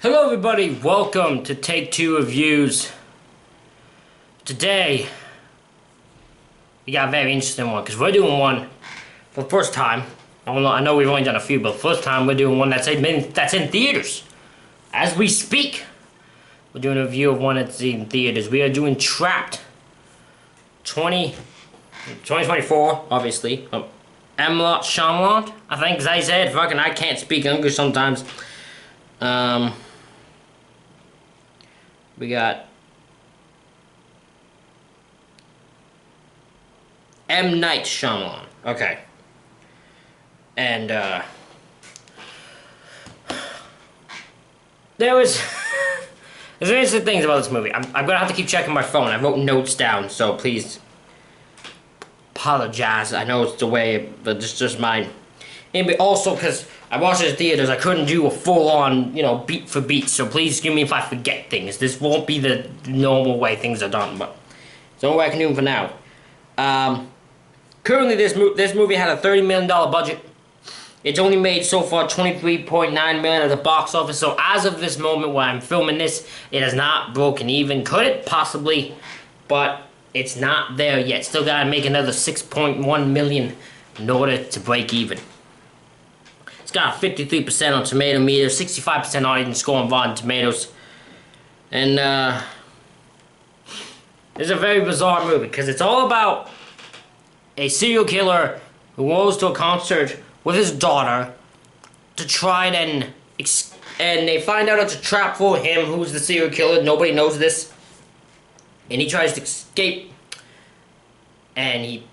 Hello everybody, welcome to Take Two Reviews. Today, we got a very interesting one, because we're doing one for the first time. I know we've only done a few, but the first time we're doing one that's in theaters. As we speak, we're doing a review of one that's in theaters. We are doing Trapped 2024, obviously. M. Night Shyamalan, I think, as I said. Fucking, I can't speak English sometimes. We got M. Night Shyamalan. Okay. And, there's interesting things about this movie. I'm gonna have to keep checking my phone. I wrote notes down, so please apologize. I know it's the way, but it's just mine. And also, because I watched it in theaters, I couldn't do a full-on, beat for beat, so please excuse me if I forget things. This won't be the normal way things are done, but it's the only way I can do them for now. Currently, this movie had a $30 million budget. It's only made so far $23.9 million at the box office, so as of this moment where I'm filming this, it has not broken even. Could it? Possibly, but it's not there yet. Still gotta make another $6.1 million in order to break even. It's got 53% on Tomato Meter, 65% audience score on Rotten Tomatoes. And, it's a very bizarre movie, because it's all about a serial killer who goes to a concert with his daughter to try and they find out it's a trap for him, who's the serial killer. Nobody knows this. And he tries to escape. And he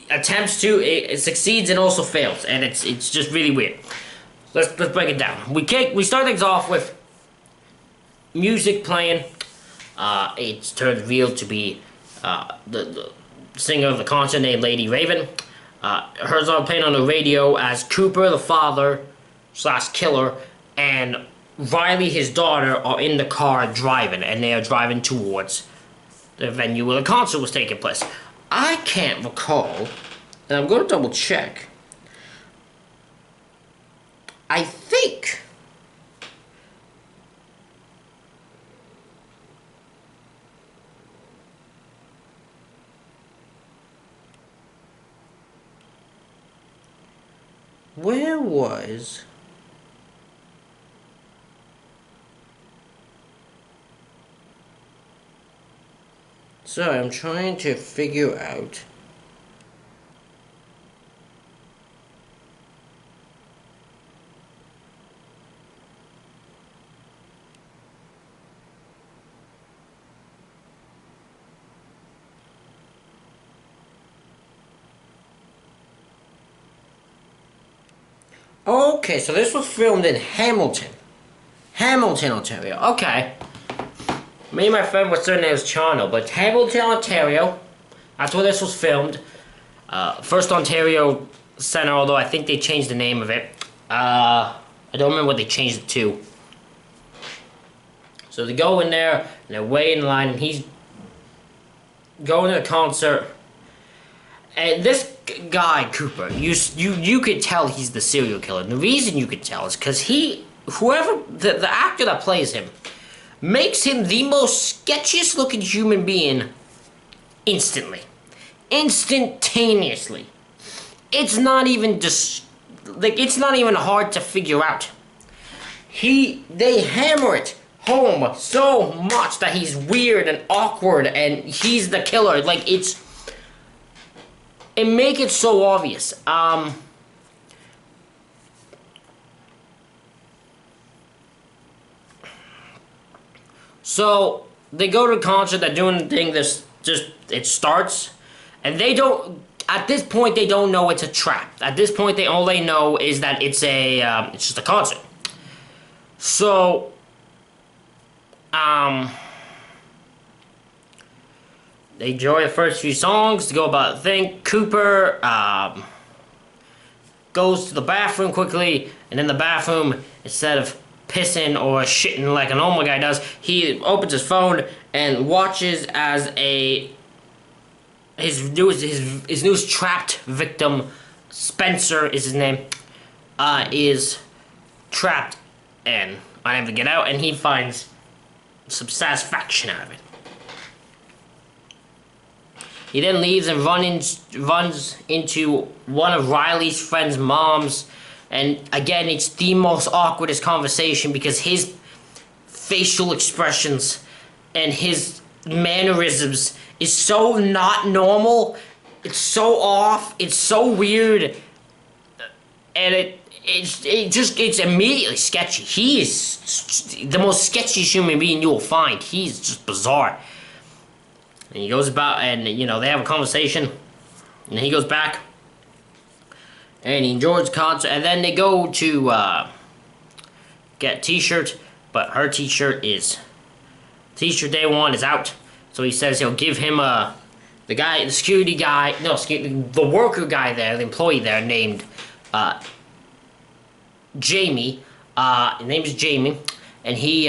attempts to, it succeeds and also fails, and it's just really weird. Let's break it down. We start things off with music playing. It's turned real to be the singer of the concert named Lady Raven. Hers are playing on the radio as Cooper, the father / killer, and Riley, his daughter, are in the car driving, and they are driving towards the venue where the concert was taking place. I can't recall, and I'm going to double check. I think where was sorry, I'm trying to figure out. Okay, so this was filmed in Hamilton, Ontario. Okay. Me and my friend were certain it was Toronto, but Hamilton, Ontario. That's where this was filmed. First Ontario Center, although I think they changed the name of it. I don't remember what they changed it to. So they go in there, and they're waiting in line, and he's going to the concert. And this guy, Cooper, you could tell he's the serial killer. And the reason you could tell is because the actor that plays him, makes him the most sketchiest looking human being instantly. Instantaneously. It's not even it's not even hard to figure out. They hammer it home so much that he's weird and awkward and he's the killer. It make it so obvious. So, they go to the concert, they're doing the thing, it starts, and at this point, they don't know it's a trap. At this point, all they know is that it's just a concert. So, they enjoy the first few songs to go about the thing. Cooper, goes to the bathroom quickly, and in the bathroom, instead of pissing or shitting like a normal guy does, he opens his phone and watches as his newest trapped victim, Spencer is his name, is trapped and unable to get out, and he finds some satisfaction out of it. He then leaves and runs into one of Riley's friend's moms, and again, it's the most awkwardest conversation because his facial expressions and his mannerisms is so not normal. It's so off. It's so weird, and it's immediately sketchy. He is the most sketchiest human being you will find. He's just bizarre. And he goes about, and they have a conversation, and he goes back, and he enjoys the concert, and then they go to get a t-shirt, but her t-shirt day one is out, so he says he'll give him the security guy, the worker guy there, the employee there, named Jamie, his name is Jamie, and he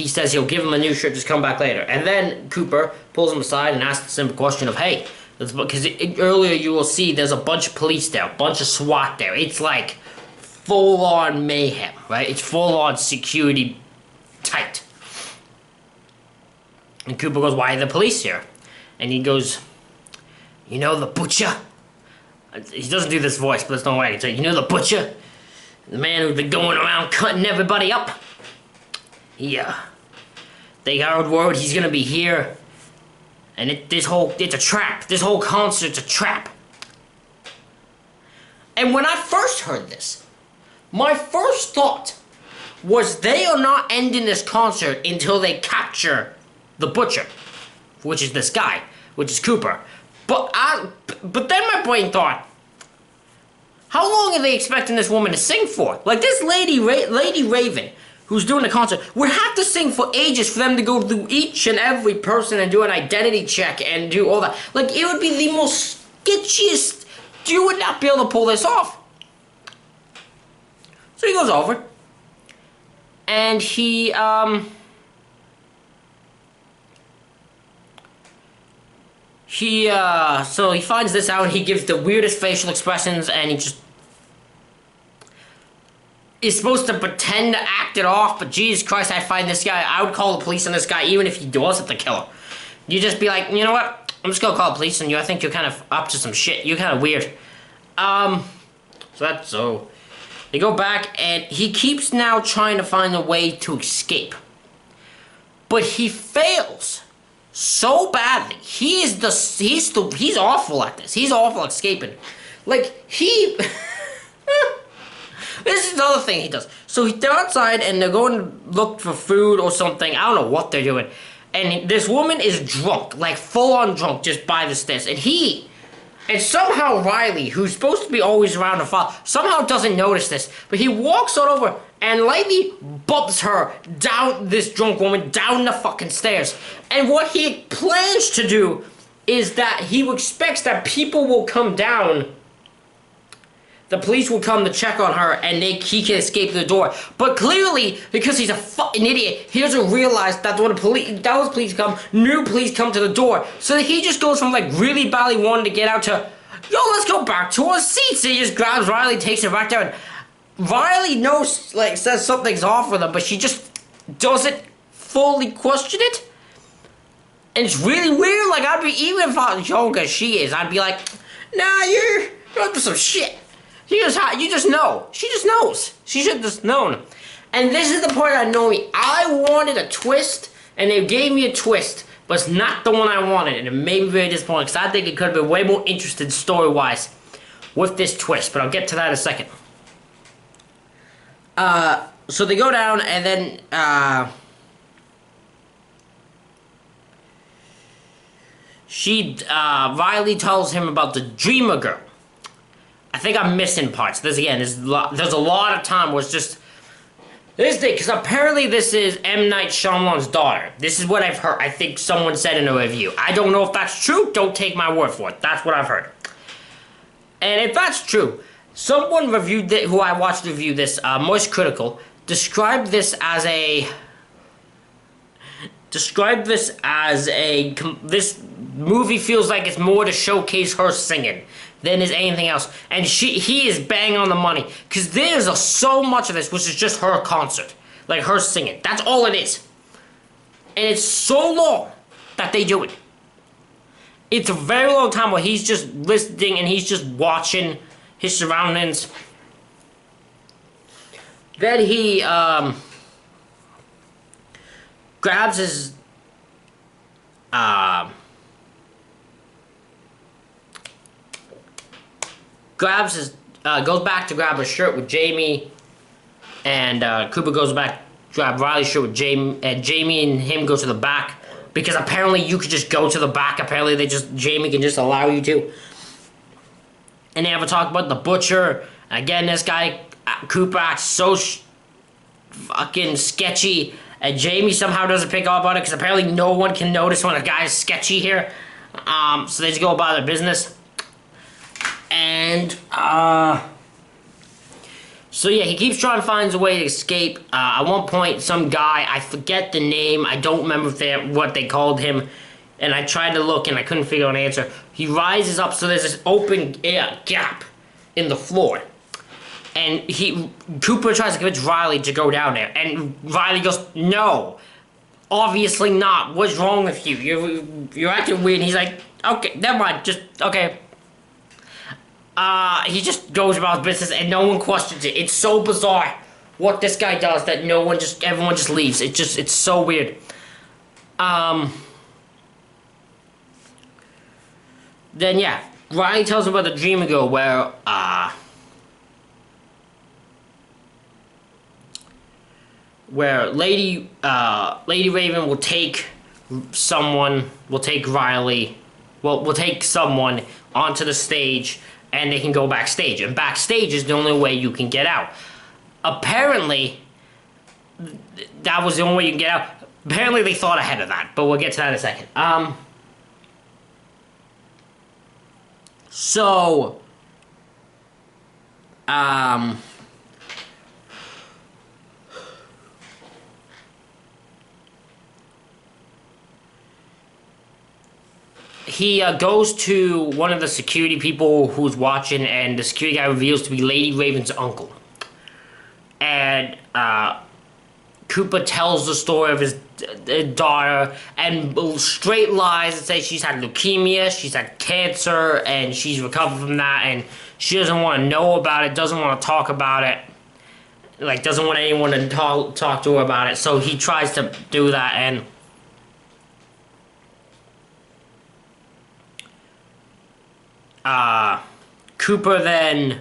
says he'll give him a new shirt, just come back later. And then Cooper pulls him aside and asks the simple question of, hey, because earlier you will see there's a bunch of police there, a bunch of SWAT there. It's like full-on mayhem, right? It's full-on security tight. And Cooper goes, why are the police here? And he goes, the butcher? He doesn't do this voice, but there's no way I can say, the butcher? The man who's been going around cutting everybody up? They got word he's gonna be here, and it's a trap. This whole concert's a trap. And when I first heard this, my first thought was they are not ending this concert until they capture the butcher, which is this guy, which is Cooper. But then my brain thought, how long are they expecting this woman to sing for? Like this Lady Raven, who's doing the concert, would have to sing for ages for them to go through each and every person and do an identity check and do all that. Like, it would be the most sketchiest. You would not be able to pull this off. So he goes over, and so he finds this out, and he gives the weirdest facial expressions, and he just is supposed to pretend to act it off, but Jesus Christ, I find this guy, I would call the police on this guy even if he wasn't the killer. You just be like, you know what, I'm just gonna call the police on you. I think you're kind of up to some shit. You're kind of weird. So they go back, and he keeps now trying to find a way to escape. But he fails so badly. He's awful at this. He's awful at escaping. Like, this is the other thing he does. So they're outside, and they're going to look for food or something. I don't know what they're doing. And this woman is drunk, like full-on drunk, just by the stairs. And somehow Riley, who's supposed to be always around to follow, somehow doesn't notice this. But he walks on over and lightly bumps her down, this drunk woman, down the fucking stairs. And what he plans to do is that he expects that people will come down. The police will come to check on her, and he can escape the door. But clearly, because he's a fucking idiot, he doesn't realize that when those police come, new police come to the door. So he just goes from like really badly wanting to get out to, yo, let's go back to our seats. And he just grabs Riley, takes her back down. Riley knows, like, says something's off with him, but she just doesn't fully question it. And it's really weird. Like, I'd be, even if I was young as she is, I'd be like, nah, you're up to some shit. You just know. She just knows. She should have just known. And this is the part I know me. I wanted a twist, and they gave me a twist, but it's not the one I wanted, and it made me very disappointed, because I think it could have been way more interesting story-wise with this twist, but I'll get to that in a second. So they go down, and then, Riley tells him about the Dreamer Girl. I think I'm missing parts. There's a lot of time where it's just this thing, because apparently this is M. Night Shyamalan's daughter. This is what I've heard. I think someone said in a review. I don't know if that's true. Don't take my word for it. That's what I've heard. And if that's true, someone reviewed it, who I watched review this, Moist Critical, described this as this movie feels like it's more to showcase her singing than is anything else. And he is bang on the money, because there's so much of this which is just her concert. like her singing. That's all it is. And it's so long that they do it. It's a very long time where he's just listening and he's just watching his surroundings. Then he grabs his goes back to grab a shirt with Jamie, and Cooper goes back to grab Riley's shirt with Jamie, and Jamie and him go to the back. Because apparently you could just go to the back. Apparently Jamie can just allow you to. And they have a talk about the butcher. Again, this guy, Cooper, acts so fucking sketchy. And Jamie somehow doesn't pick up on it because apparently no one can notice when a guy is sketchy here. So they just go about their business. And, so yeah, he keeps trying to find a way to escape. At one point, some guy, I forget the name, I don't remember what they called him, and I tried to look and I couldn't figure out an answer. He rises up, so there's this open gap in the floor. And Cooper tries to convince Riley to go down there, and Riley goes, no, obviously not, what's wrong with you? You're acting weird. And he's like, okay, never mind, just, okay. He just goes about his business and no one questions it. It's so bizarre what this guy does that everyone just leaves. It's so weird. Then yeah, Riley tells him about the dream ago where Lady Raven will take someone onto the stage, and they can go backstage. And backstage is the only way you can get out. Apparently, that was the only way you can get out. Apparently, they thought ahead of that, but we'll get to that in a second. He goes to one of the security people who's watching, and the security guy reveals to be Lady Raven's uncle. And Cooper tells the story of his daughter, and straight lies and say she's had leukemia, she's had cancer, and she's recovered from that, and she doesn't want to know about it, doesn't want to talk about it, like doesn't want anyone to talk to her about it. So he tries to do that, and Cooper then,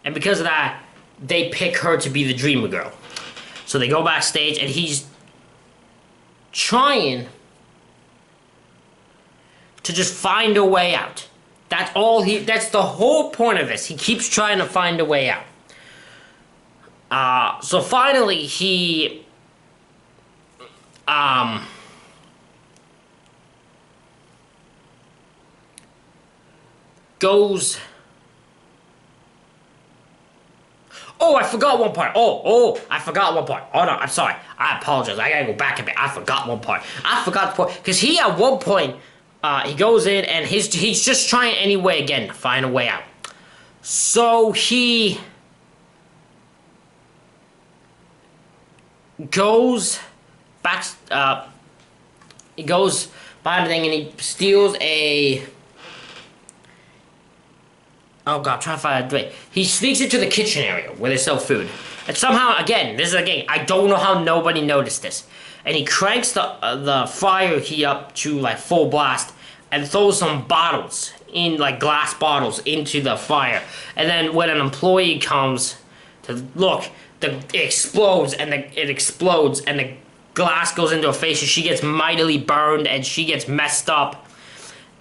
and because of that, they pick her to be the Dreamer Girl. So they go backstage, and he's trying to just find a way out. That's the whole point of this. He keeps trying to find a way out. So finally, he goes. Oh, I forgot one part. I forgot one part. Oh no, I'm sorry. I apologize. I gotta go back a bit. I forgot one part. I forgot the part because he at one point he goes in and he's just trying anyway again to find a way out. So he goes back. He goes behind the thing and he steals a. Oh god, I'm trying to find a way. He sneaks into the kitchen area where they sell food. And somehow, again, this is a game. I don't know how nobody noticed this. And he cranks the fire heat up to like full blast and throws some bottles in like glass bottles into the fire. And then when an employee comes to look, it explodes and the glass goes into her face and she gets mightily burned and she gets messed up.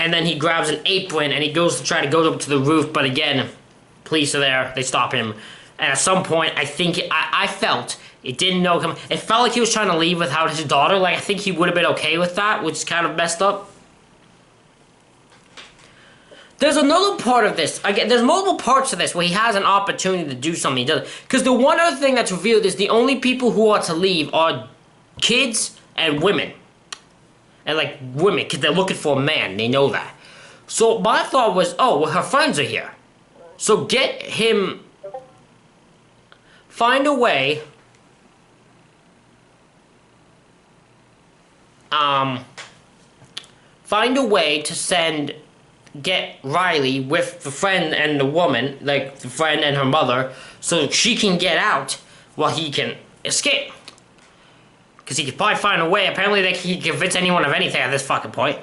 And then he grabs an apron and he goes to try to go up to the roof, but again, police are there, they stop him. And at some point, I think, I felt, it didn't know him, it felt like he was trying to leave without his daughter, like I think he would have been okay with that, which is kind of messed up. There's another part of this, again, there's multiple parts of this where he has an opportunity to do something, he doesn't. Because the one other thing that's revealed is the only people who are to leave are kids and women. And like women, because they're looking for a man, they know that. So my thought was, oh, well, her friends are here. So get him, find a way find a way to get Riley with the friend and the woman, like the friend and her mother, so she can get out while he can escape. Because he could probably find a way. Apparently they can convince anyone of anything at this fucking point.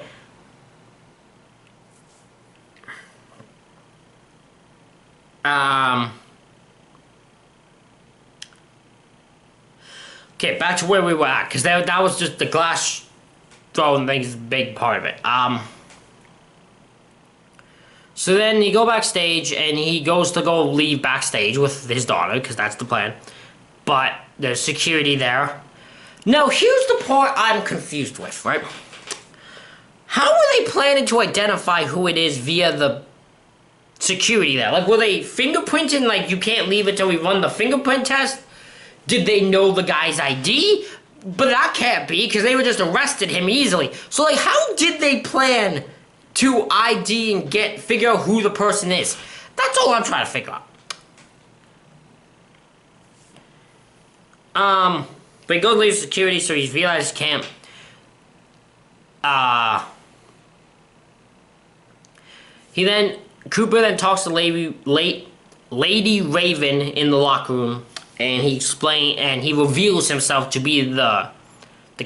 Okay, back to where we were at, because that was just the glass throwing thing is a big part of it. So then you go backstage, and he goes to go leave backstage with his daughter, because that's the plan. But there's security there. Now, here's the part I'm confused with, right? How are they planning to identify who it is via the security there? Like, were they fingerprinting, like, you can't leave until we run the fingerprint test? Did they know the guy's ID? But that can't be, because they would just arrested him easily. So, like, how did they plan to ID and figure out who the person is? That's all I'm trying to figure out. But he goes to leave security, so he's realized he can't. Cooper then talks to Lady Raven in the locker room, and he reveals himself to be the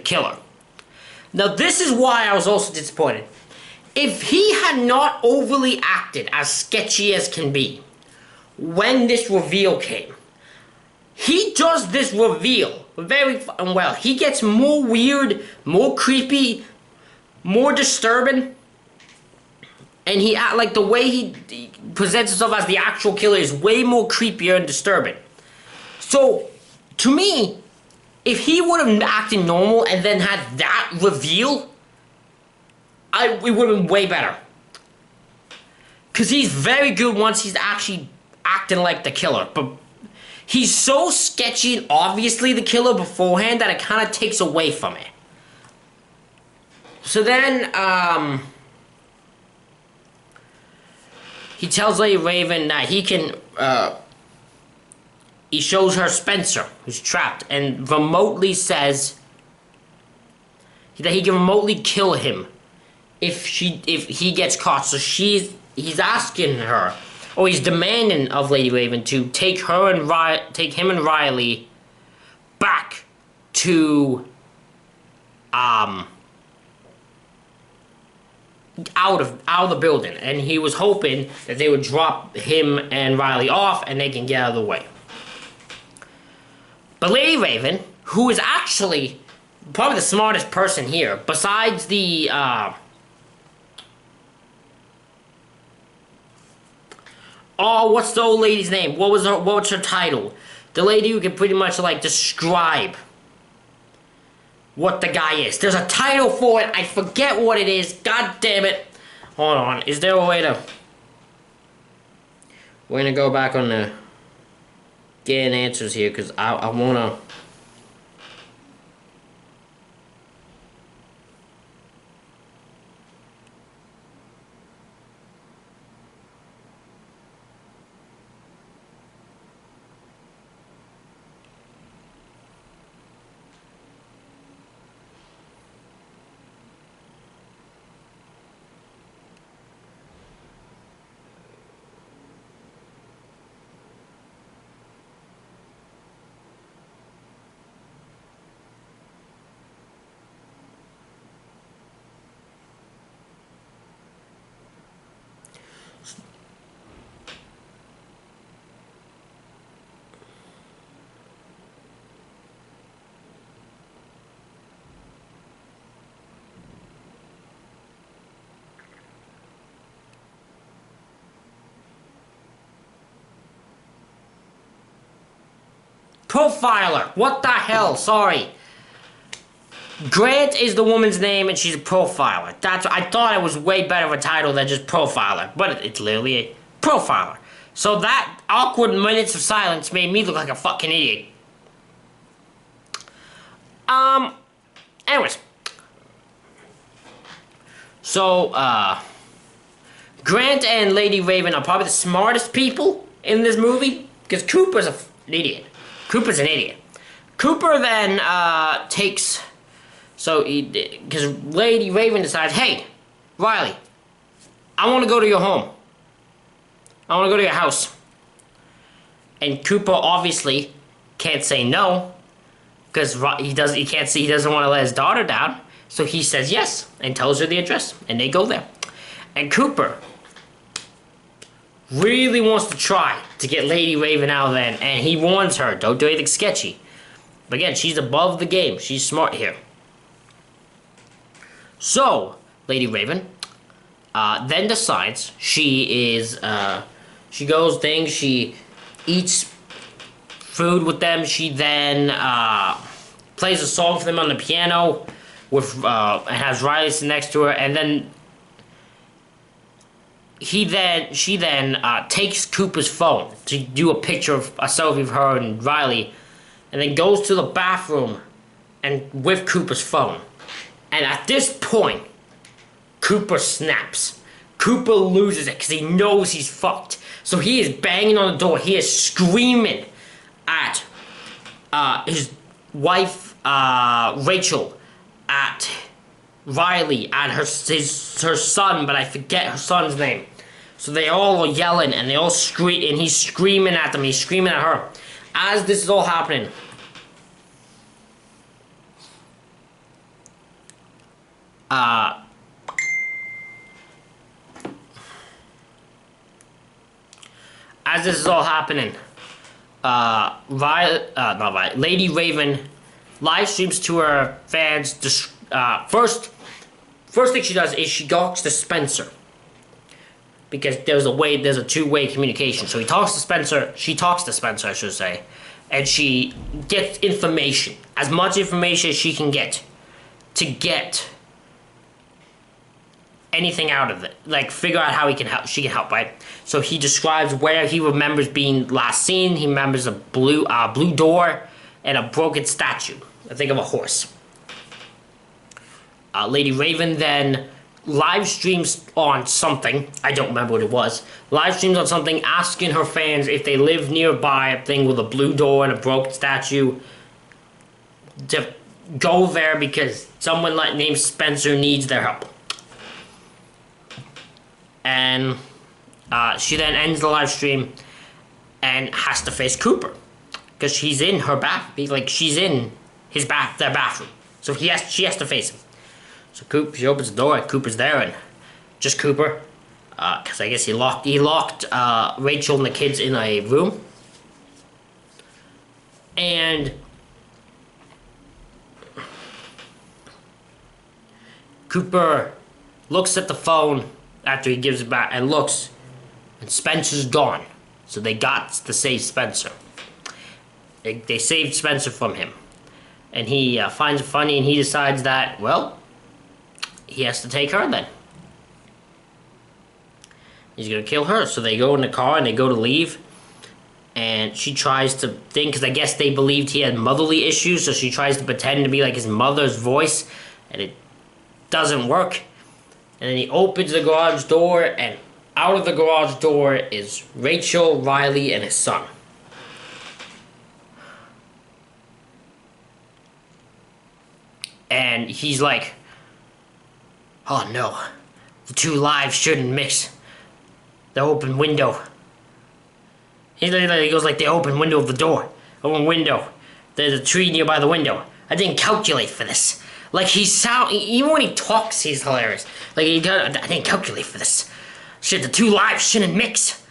killer. Now, this is why I was also disappointed. If he had not overly acted as sketchy as can be when this reveal came, he does this reveal very well. He gets more weird, more creepy, more disturbing, and like the way he presents himself as the actual killer is way more creepier and disturbing. So, to me, if he would have acted normal and then had that reveal, it would have been way better. Because he's very good once he's actually acting like the killer, but he's so sketchy and obviously the killer beforehand that it kind of takes away from it. So then, he tells Lady Raven that he can, he shows her Spencer, who's trapped, and remotely says that he can remotely kill him if he gets caught. So he's asking her, or he's demanding of Lady Raven to take him and Riley back to out of the building, and he was hoping that they would drop him and Riley off and they can get out of the way. But Lady Raven, who is actually probably the smartest person here, besides the oh, what's the old lady's name? What's her title? The lady who can pretty much like describe what the guy is. There's a title for it. I forget what it is. God damn it. Hold on. Is there a way to... We're gonna go back on the... Getting answers here, because I wanna... Profiler. What the hell? Sorry. Grant is the woman's name, and she's a profiler. I thought it was way better of a title than just profiler, but it's literally a profiler. So that awkward minutes of silence made me look like a fucking idiot. Anyways. So, Grant and Lady Raven are probably the smartest people in this movie, because Cooper's an idiot. Cooper's an idiot. Cooper then, takes So because Lady Raven decides, hey, Riley, I want to go to your home. I want to go to your house. And Cooper obviously can't say no, because he doesn't want to let his daughter down. So he says yes and tells her the address, and they go there. And Cooper really wants to try to get Lady Raven out of there, and he warns her, don't do anything sketchy. But again, she's above the game. She's smart here. So, Lady Raven then decides she eats food with them. She then plays a song for them on the piano and has Riley sit next to her, and then she then takes Cooper's phone to do a picture of a selfie of her and Riley, and then goes to the bathroom and with Cooper's phone. And at this point, Cooper snaps. Cooper loses it because he knows he's fucked. So he is banging on the door. He is screaming at his wife, Rachel, at Riley, at her son, but I forget her son's name. So they all are yelling and they all scream, and he's screaming at them. He's screaming at her. As this is all happening, Lady Raven live streams to her fans. First thing she does is she talks to Spencer, because there's a two-way communication. So she talks to Spencer, I should say, and she gets information, as much information as she can get, to get anything out of it, like figure out how she can help, right? So he describes where he remembers being last seen. He remembers a blue door and a broken statue, I think of a horse. Lady Raven then live streams on something, I don't remember what it was, live streams on something asking her fans if they live nearby a thing with a blue door and a broken statue to go there because someone named Spencer needs their help. And she then ends the live stream and has to face Cooper, because she's in her she's in their bathroom. So she has to face him. So she opens the door and Cooper's there, and just Cooper, because I guess he locked Rachel and the kids in a room. And Cooper looks at the phone after he gives it back and looks, and Spencer's gone. So they got to save Spencer. They saved Spencer from him. And he finds it funny, and he decides that, well, he has to take her then. He's gonna kill her. So they go in the car and they go to leave. And she tries to think, because I guess they believed he had motherly issues, so she tries to pretend to be like his mother's voice, and it doesn't work. And then he opens the garage door, and out of the garage door is Rachel, Riley, and his son. And he's like, oh no, the two lives shouldn't mix. The open window. He goes like the open window of the door. Open window. There's a tree nearby the window. I didn't calculate for this. Like even when he talks, he's hilarious. Like I didn't calculate for this. Shit, the two lives shouldn't mix.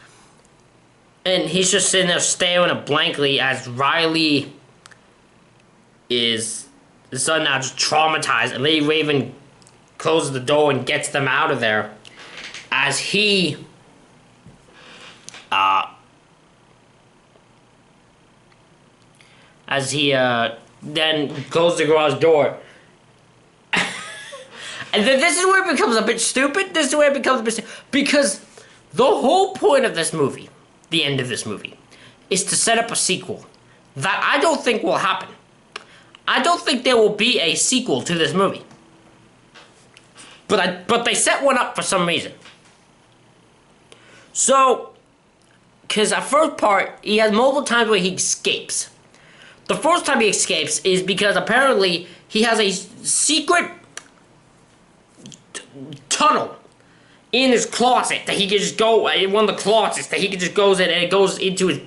And he's just sitting there staring at blankly as Riley is, the son now just traumatized, and Lady Raven closes the door and gets them out of there. As he then closes the garage door. And then this is where it becomes a bit stupid. Because the whole point of this movie, the end of this movie, is to set up a sequel that I don't think will happen. I don't think there will be a sequel to this movie. But they set one up for some reason. So, because at first part, he has multiple times where he escapes. the first time he escapes is because apparently he has a secret tunnel in his closet that he can just go in one of the closets that he can just goes in, and it goes into his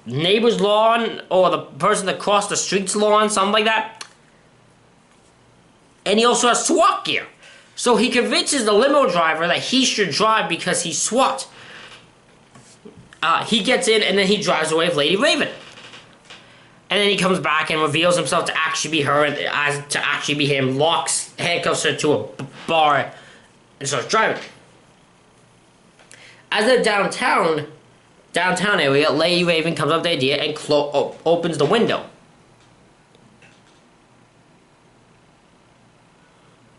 neighbor's lawn or the person that crossed the street's lawn, something like that. And he also has SWAT gear. So he convinces the limo driver that he should drive because he's SWAT. He gets in and then he drives away with Lady Raven. And then he comes back and reveals himself to actually be her, and to actually be him, handcuffs her to a bar, and starts driving. As they're downtown area, Lady Raven comes up with the idea and opens the window.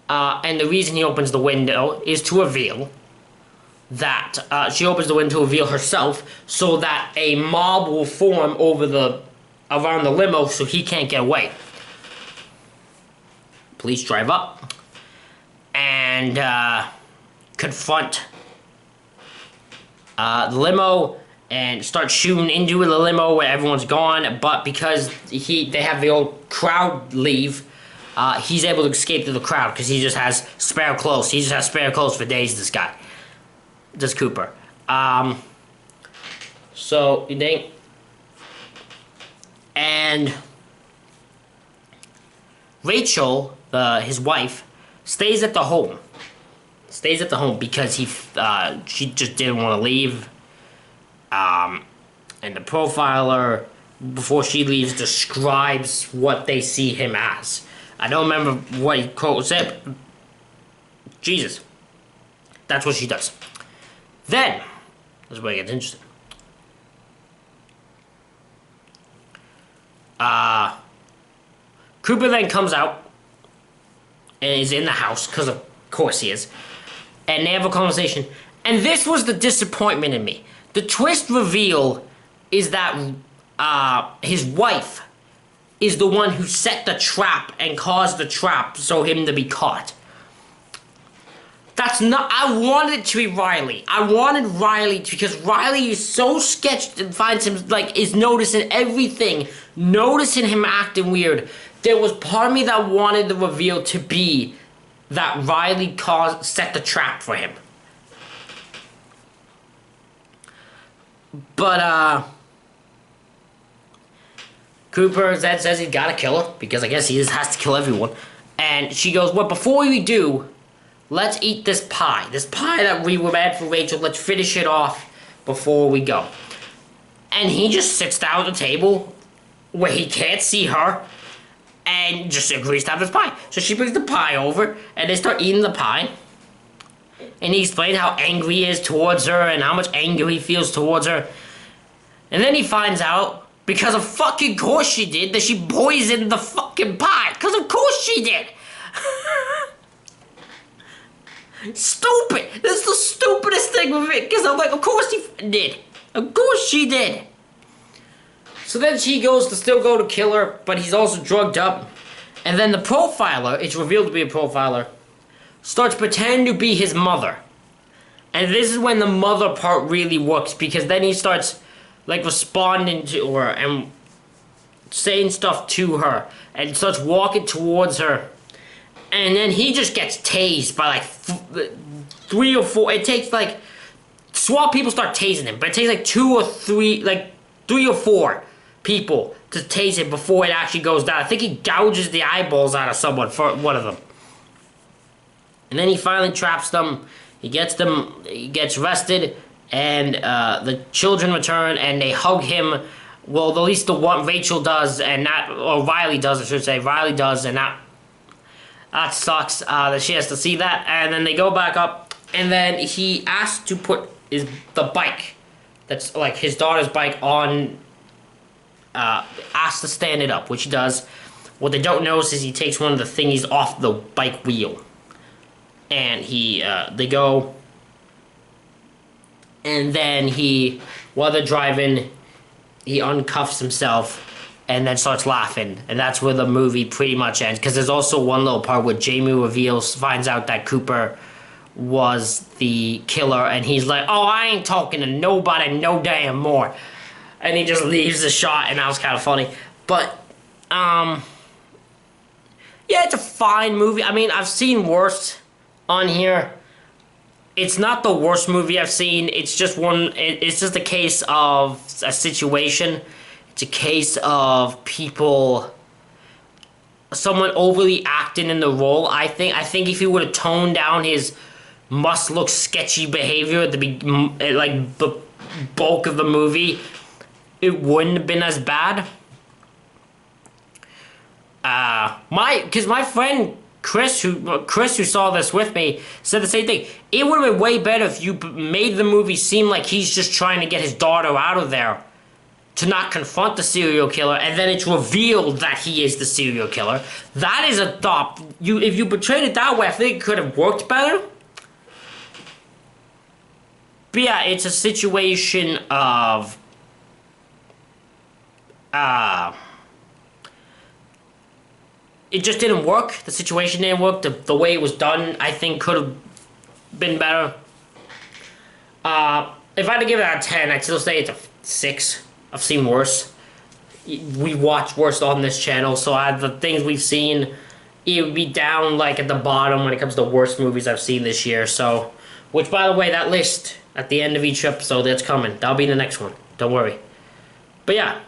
And the reason he opens the window is to reveal that she opens the window to reveal herself, so that a mob will form around the limo, so he can't get away. Police drive up and confront the limo and start shooting into the limo where everyone's gone. But because they have the old crowd leave, he's able to escape through the crowd because he just has spare clothes. He just has spare clothes for days. This Cooper. So you think. And Rachel, his wife, stays at the home. Because she just didn't want to leave. And the profiler, before she leaves, describes what they see him as. I don't remember what he said. Jesus. That's what she does. Then, this is where it gets interesting. Cooper then comes out and is in the house, because of course he is, and they have a conversation. And this was the disappointment in me. The twist reveal is that his wife is the one who set the trap and caused the trap so him to be caught. That's not. I wanted it to be Riley. I wanted Riley because Riley is so sketched and finds him, is noticing everything, noticing him acting weird. There was part of me that wanted the reveal to be that Riley set the trap for him. But Cooper Zed says he's gotta kill her because I guess he just has to kill everyone. And she goes, "Well, before we do, let's eat this pie. This pie that we were mad for Rachel. Let's finish it off before we go." And he just sits down at the table where he can't see her and just agrees to have this pie. So she brings the pie over and they start eating the pie. And he explains how angry he is towards her and how much anger he feels towards her. And then he finds out, because of fucking course she did, that she poisoned the fucking pie. Because of course she did. Stupid! That's the stupidest thing with it, because I'm like, of course he did. Of course she did. So then she goes to still go to kill her, but he's also drugged up. And then the profiler, it's revealed to be a profiler, starts pretending to be his mother. And this is when the mother part really works, because then he starts, responding to her and saying stuff to her, and starts walking towards her. And then he just gets tased by 3 or 4. It takes SWAT people start tasing him, but it takes 2 or 3, 3 or 4 people to tase him before it actually goes down. I think he gouges the eyeballs out of someone, for one of them. And then he finally traps them. He gets arrested, and the children return and they hug him. Well, at least the one Rachel does, or Riley does, I should say. Riley does, and that sucks that she has to see that. And then they go back up, and then he asks to put the bike, that's his daughter's bike, on, asks to stand it up, which he does. What they don't notice is he takes one of the thingies off the bike wheel. And they go, and then while they're driving, he uncuffs himself and then starts laughing, and that's where the movie pretty much ends. Because there's also one little part where Jamie finds out that Cooper was the killer, and he's like, "Oh, I ain't talking to nobody no damn more." and he just leaves the shot, and that was kind of funny. But, yeah, it's a fine movie. I mean, I've seen worse on here. It's not the worst movie I've seen. It's just it's just a case of a situation. It's a case of someone overly acting in the role. I think if he would have toned down his must-look sketchy behavior at the bulk of the movie, it wouldn't have been as bad. Because my friend Chris, who saw this with me, said the same thing. It would have been way better if you made the movie seem like he's just trying to get his daughter out of there to not confront the serial killer, and then it's revealed that he is the serial killer. That is a thought. If you portrayed it that way, I think it could have worked better. But yeah, it's a situation of it just didn't work. The situation didn't work. The way it was done, I think, could have been better. If I had to give it out of 10, I'd still say it's a 6. I've seen worse. We watch worse on this channel, so the things we've seen, it would be down like at the bottom when it comes to worst movies I've seen this year. So, which, by the way, that list at the end of each episode that's coming, that'll be the next one. Don't worry. But yeah,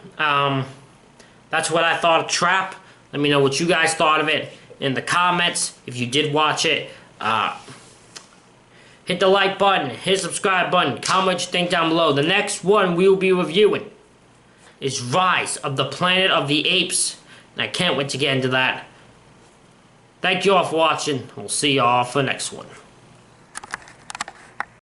that's what I thought of Trap. Let me know what you guys thought of it in the comments. If you did watch it, hit the like button, hit the subscribe button, comment what you think down below. The next one we will be reviewing is Rise of the Planet of the Apes, and I can't wait to get into that. Thank you all for watching. We'll see you all for the next one.